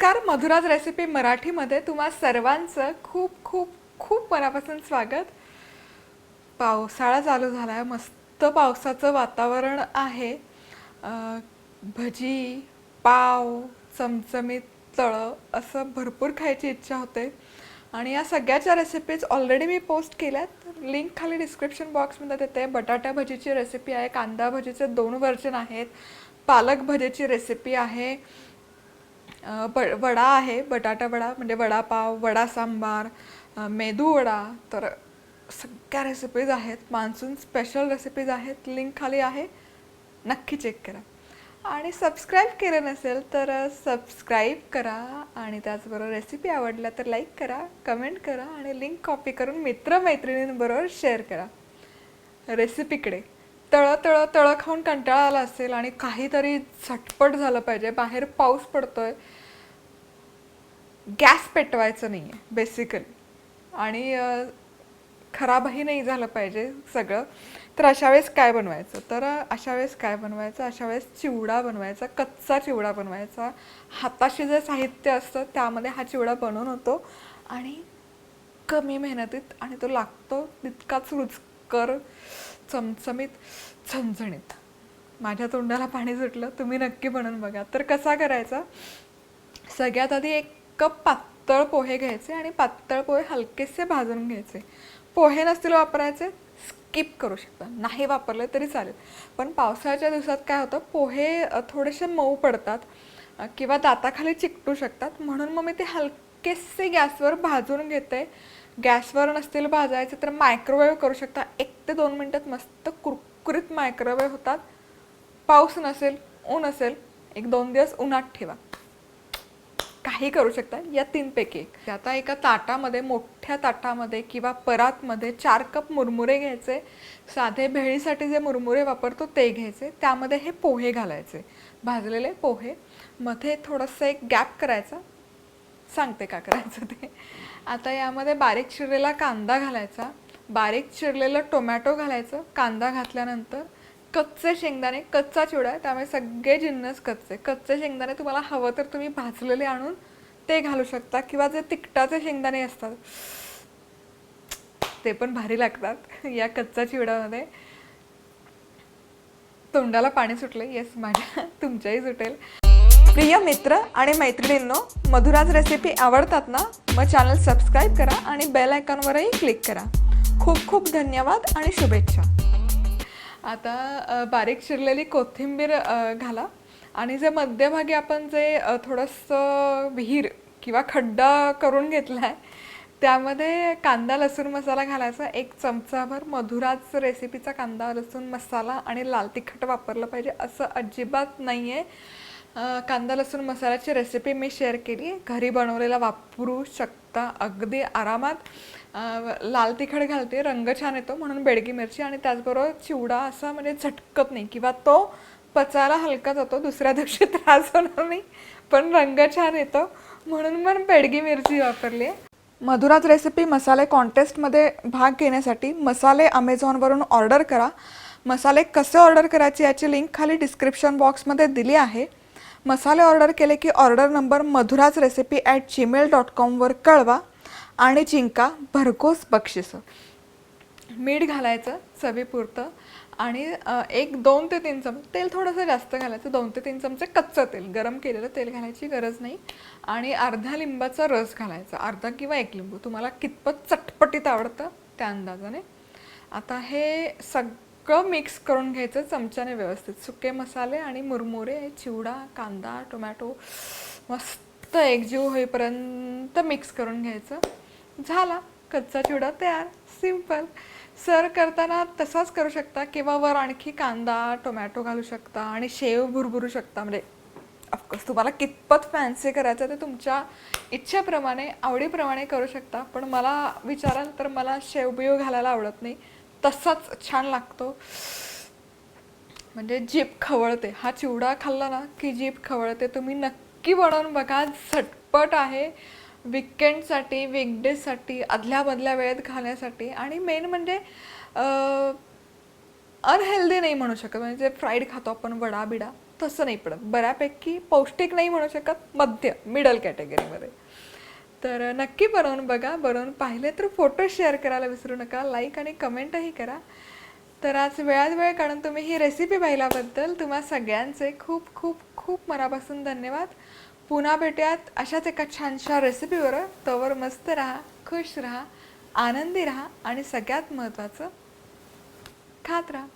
नमस्कार, मधुराज रेसिपी मराठीमध्ये तुम्हा सर्वांचं खूप खूप खूप मनापासून स्वागत. पावसाळा चालू झाला आहे, मस्त पावसाचं वातावरण आहे. भजी, पाव, चमचमीत तळं असं भरपूर खायची इच्छा होते. आणि या सगळ्याच्या रेसिपीज ऑलरेडी मी पोस्ट केल्यात. लिंक खाली डिस्क्रिप्शन बॉक्समध्ये देते. बटाट्या भजीची रेसिपी आहे, कांदा भजीचे 2 व्हर्जन आहेत, पालक भजीची रेसिपी आहे, वडा आहे, बटाटा वडा म्हणजे वडापाव, वडा सांबार, मेदू वडा. तर सगळ्या रेसिपीज आहेत, मान्सून स्पेशल रेसिपीज आहेत. लिंक खाली आहे, नक्की चेक करा. आणि सबस्क्राईब केलं नसेल तर सबस्क्राईब करा. आणि त्याचबरोबर रेसिपी आवडल्या तर लाईक करा, कमेंट करा आणि लिंक कॉपी करून मित्रमैत्रिणींबरोबर शेअर करा. रेसिपीकडे तळं तळं तळं खाऊन कंटाळा आला असेल आणि काहीतरी झटपट झालं पाहिजे, बाहेर पाऊस पडतोय, गॅस पेटवायचं नाही आहे बेसिकली, आणि खराबही नाही झालं पाहिजे सगळं. तर अशा वेळेस काय बनवायचं, अशा वेळेस चिवडा बनवायचा, कच्चा चिवडा बनवायचा. हाताशी जे साहित्य असतं त्यामध्ये हा चिवडा बनवून होतो आणि कमी मेहनतीत, आणि तो लागतो तितकाच रुचकर, चमचमीत, झणझणीत. माझ्या तोंडाला पाणी सुटलं, तुम्ही नक्की बनवून बघा. तर कसा करायचा, सगळ्यात आधी 1 कप पातळ पोहे घ्यायचे आणि पातळ पोहे हलकेसे भाजून घ्यायचे. पोहे नसतील वापरायचे, स्किप करू शकता, नाही वापरले तरी चालेल. पण पावसाळ्याच्या दिवसात काय होतं, पोहे थोडेसे मऊ पडतात किंवा दाताखाली चिकटू शकतात, म्हणून मग मी ते हलकेसे गॅसवर भाजून घेते. गॅसवर नसतील भाजायचे तर मायक्रोवेव्ह करू शकता, 1 ते 2 मिनटात मस्त कुरकुरीत मायक्रोवेव्ह होतात. पाऊस नसेल, ऊन असेल, 1-2 दिवस उन्हात ठेवा, काही करू शकता या 3 पैकी 1. आता एका ताटामध्ये, मोठ्या ताटामध्ये किंवा परातमध्ये 4 कप मुरमुरे घ्यायचे. साधे भेळीसाठी जे मुरमुरे वापरतो ते घ्यायचे. त्यामध्ये हे पोहे घालायचे, भाजलेले पोहे. मध्ये थोडंसं एक गॅप करायचा, सांगते का करायचं ते. आता यामध्ये बारीक चिरलेला कांदा घालायचा, बारीक चिरलेलं टोमॅटो घालायचं. कांदा घातल्यानंतर कच्चे शेंगदाणे, कच्चा चिवडा आहे त्यामुळे सगळे जिन्नस कच्चे शेंगदाणे तुम्हाला हवं तर तुम्ही भाजलेले आणून ते घालू शकता, किंवा जे तिखटाचे शेंगदाणे असतात ते पण भारी लागतात या कच्चा चिवड्यामध्ये. तोंडाला पाणी सुटले, येस माझ्या, तुमच्याही सुटेल. प्रिय मित्र आणि मैत्रिणींनो, मधुराज रेसिपी आवडतात ना, मग चॅनल सबस्क्राईब करा आणि बेल आयकॉनवरही क्लिक करा. खूप खूप धन्यवाद आणि शुभेच्छा. आता बारीक चिरलेली कोथिंबीर घाला. आणि जे मध्यभागी आपण जे थोडंसं विहीर किंवा खड्डा करून घेतला आहे त्यामध्ये कांदा लसूण मसाला घालायचा. 1 चमचाभर मधुराज रेसिपीचा कांदा लसूण मसाला आणि लाल तिखट वापरलं पाहिजे असं अजिबात नाही आहे. कांदा लसूण मसाल्याची रेसिपी मी शेअर केली, घरी बनवलेला वापरू शकता अगदी आरामात. लाल तिखट घालते, रंग छान येतो म्हणून बेडगी मिरची. आणि त्याचबरोबर चिवडा असा म्हणजे झटकत नाही किंवा तो पचायला हलका जातो, दुसऱ्या दिवशी त्रास होणार नाही, पण रंग छान येतो म्हणून मग बेडगी मिरची वापरली आहे. मधुराज रेसिपी मसाले कॉन्टेस्टमध्ये भाग घेण्यासाठी मसाले अमेझॉनवरून ऑर्डर करा. मसाले कसे ऑर्डर करायचे याची लिंक खाली डिस्क्रिप्शन बॉक्समध्ये दिली आहे. मसाले ऑर्डर केले की ऑर्डर नंबर madhurajrecipe@gmail.com वर कळवा आणि जिंका भरघोस बक्षिसं. मीठ घालायचं चवीपुरतं आणि 1-2 ते 3 चमचे तेल, थोडंसं जास्त घालायचं. 2 ते 3 चमचे कच्चं तेल, गरम केलेलं तेल घालायची गरज नाही. आणि अर्धा लिंबाचा रस घालायचा, अर्धा किंवा 1 लिंबू, तुम्हाला कितपत चटपटीत आवडतं त्या अंदाजाने. आता हे सगळं मिक्स करून घ्यायचं चमच्याने व्यवस्थित. सुके मसाले आणि मुरमुरे, चिवडा, कांदा, टोमॅटो मस्त एकजीव होईपर्यंत मिक्स करून घ्यायचं. झाला कच्चा चिवडा तयार, सिंपल. सर्व करताना तसाच करू शकता किंवा वर आणखी कांदा टोमॅटो घालू शकता आणि शेव भुरभुरू शकता. म्हणजे ऑफकोर्स तुम्हाला कितपत फॅन्सी करायचं ते तुमच्या इच्छेप्रमाणे, आवडीप्रमाणे करू शकता. पण मला विचाराल तर मला शेव बिव घालायला आवडत नाही, तसाच छान लागतो, म्हणजे जीभ खवळते. हा चिवडा खाल्ला ना की जीभ खवळते. तुम्ही नक्की बनवून बघा, झटपट आहे, वीकेंडसाठी, वीकडेजसाठी, आदल्या वेळेत खाण्यासाठी. आणि मेन म्हणजे अनहेल्दी नाही म्हणू शकत, म्हणजे फ्राईड खातो आपण वडा बिडा तसं नाही पडत, बऱ्यापैकी पौष्टिक नाही म्हणू शकत, मध्य मिडल कॅटेगरीमध्ये. तर नक्की बनवून बघा. बनवून पाहिले तर फोटो शेअर करायला विसरू नका, लाईक आणि कमेंटही करा. तर आज वेळात वेळ काढून तुम्ही ही रेसिपी पाहिल्याबद्दल तुम्हा सगळ्यांचे खूप खूप खूप मनापासून धन्यवाद. पुन्हा भेटूयात अशाच एका छानशा रेसिपीवर. तोवर मस्त राहा, खुश राहा, आनंदी राहा आणि सगळ्यात महत्त्वाचं खात राहा.